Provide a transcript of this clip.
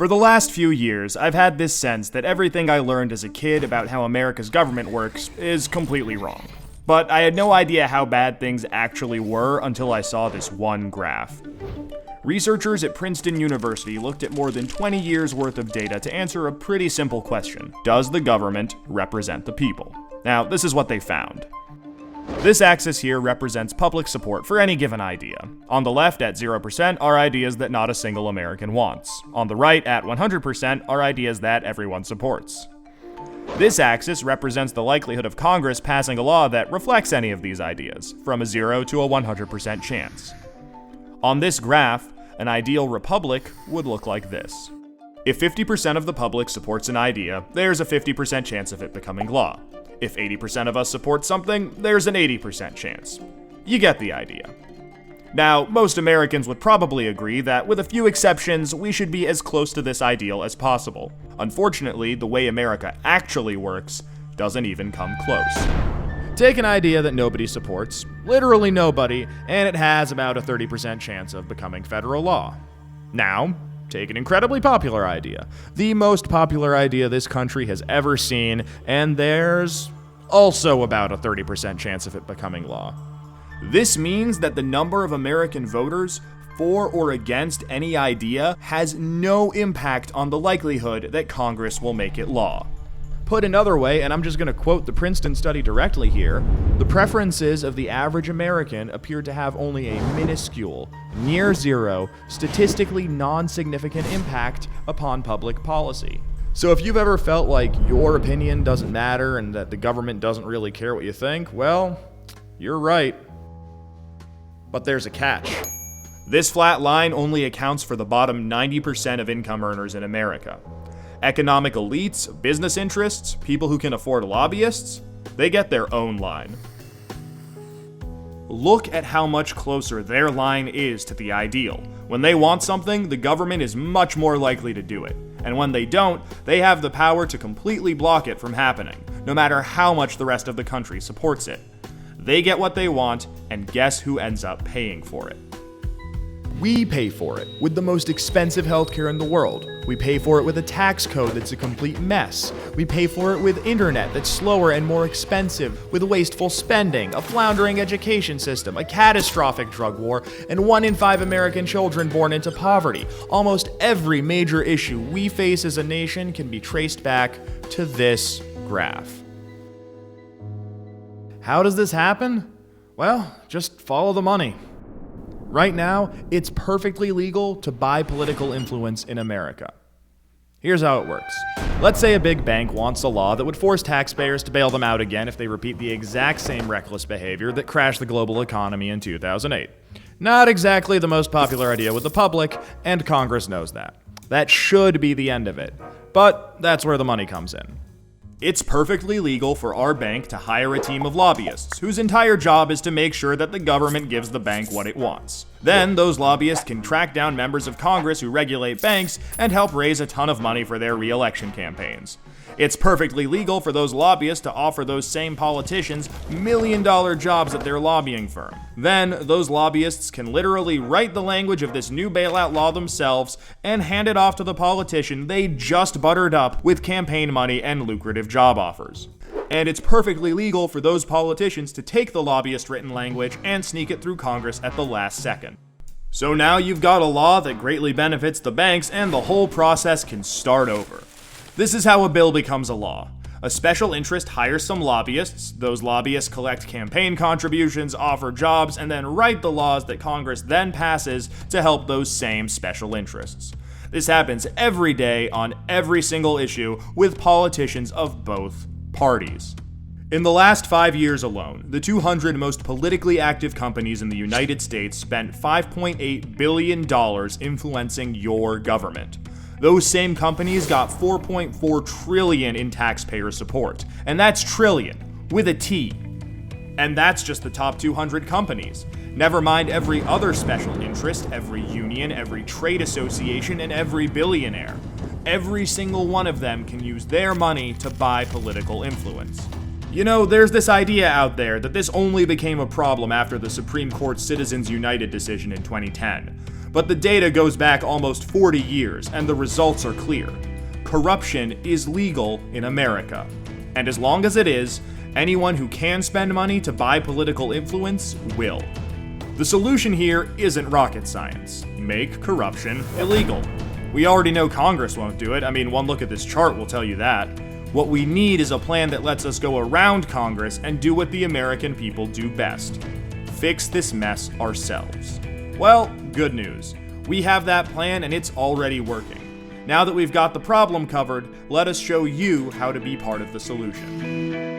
For the last few years, I've had this sense that everything I learned as a kid about how America's government works is completely wrong. But I had no idea how bad things actually were until I saw this one graph. Researchers at Princeton University looked at more than 20 years worth of data to answer a pretty simple question. Does the government represent the people? Now, this is what they found. This axis here represents public support for any given idea. On the left, at 0%, are ideas that not a single American wants. On the right, at 100%, are ideas that everyone supports. This axis represents the likelihood of Congress passing a law that reflects any of these ideas, from a 0 to a 100% chance. On this graph, an ideal republic would look like this. If 50% of the public supports an idea, there's a 50% chance of it becoming law. If 80% of us support something, there's an 80% chance. You get the idea. Now, most Americans would probably agree that, with a few exceptions, we should be as close to this ideal as possible. Unfortunately, the way America actually works doesn't even come close. Take an idea that nobody supports, literally nobody, and it has about a 30% chance of becoming federal law. Now, take an incredibly popular idea, the most popular idea this country has ever seen, and there's also about a 30% chance of it becoming law. This means that the number of American voters for or against any idea has no impact on the likelihood that Congress will make it law. Put another way, and I'm just going to quote the Princeton study directly here, the preferences of the average American appear to have only a minuscule, near zero, statistically non-significant impact upon public policy. So if you've ever felt like your opinion doesn't matter and that the government doesn't really care what you think, well, you're right. But there's a catch. This flat line only accounts for the bottom 90% of income earners in America. Economic elites, business interests, people who can afford lobbyists, they get their own line. Look at how much closer their line is to the ideal. When they want something, the government is much more likely to do it. And when they don't, they have the power to completely block it from happening, no matter how much the rest of the country supports it. They get what they want, and guess who ends up paying for it? We pay for it with the most expensive healthcare in the world. We pay for it with a tax code that's a complete mess. We pay for it with internet that's slower and more expensive, with wasteful spending, a floundering education system, a catastrophic drug war, and 1 in 5 American children born into poverty. Almost every major issue we face as a nation can be traced back to this graph. How does this happen? Well, just follow the money. Right now, it's perfectly legal to buy political influence in America. Here's how it works. Let's say a big bank wants a law that would force taxpayers to bail them out again if they repeat the exact same reckless behavior that crashed the global economy in 2008. Not exactly the most popular idea with the public, and Congress knows that. That should be the end of it. But that's where the money comes in. It's perfectly legal for our bank to hire a team of lobbyists whose entire job is to make sure that the government gives the bank what it wants. Then those lobbyists can track down members of Congress who regulate banks and help raise a ton of money for their re-election campaigns. It's perfectly legal for those lobbyists to offer those same politicians million-dollar jobs at their lobbying firm. Then, those lobbyists can literally write the language of this new bailout law themselves and hand it off to the politician they just buttered up with campaign money and lucrative job offers. And it's perfectly legal for those politicians to take the lobbyist-written language and sneak it through Congress at the last second. So now you've got a law that greatly benefits the banks, and the whole process can start over. This is how a bill becomes a law. A special interest hires some lobbyists, those lobbyists collect campaign contributions, offer jobs, and then write the laws that Congress then passes to help those same special interests. This happens every day on every single issue with politicians of both parties. In the last 5 years alone, the 200 most politically active companies in the United States spent $5.8 billion influencing your government. Those same companies got $4.4 trillion in taxpayer support. And that's trillion, with a T. And that's just the top 200 companies. Never mind every other special interest, every union, every trade association, and every billionaire. Every single one of them can use their money to buy political influence. You know, there's this idea out there that this only became a problem after the Supreme Court's Citizens United decision in 2010. But the data goes back almost 40 years, and the results are clear. Corruption is legal in America. And as long as it is, anyone who can spend money to buy political influence will. The solution here isn't rocket science. Make corruption illegal. We already know Congress won't do it. I mean, one look at this chart will tell you that. What we need is a plan that lets us go around Congress and do what the American people do best. Fix this mess ourselves. Well, good news. We have that plan and it's already working. Now that we've got the problem covered, let us show you how to be part of the solution.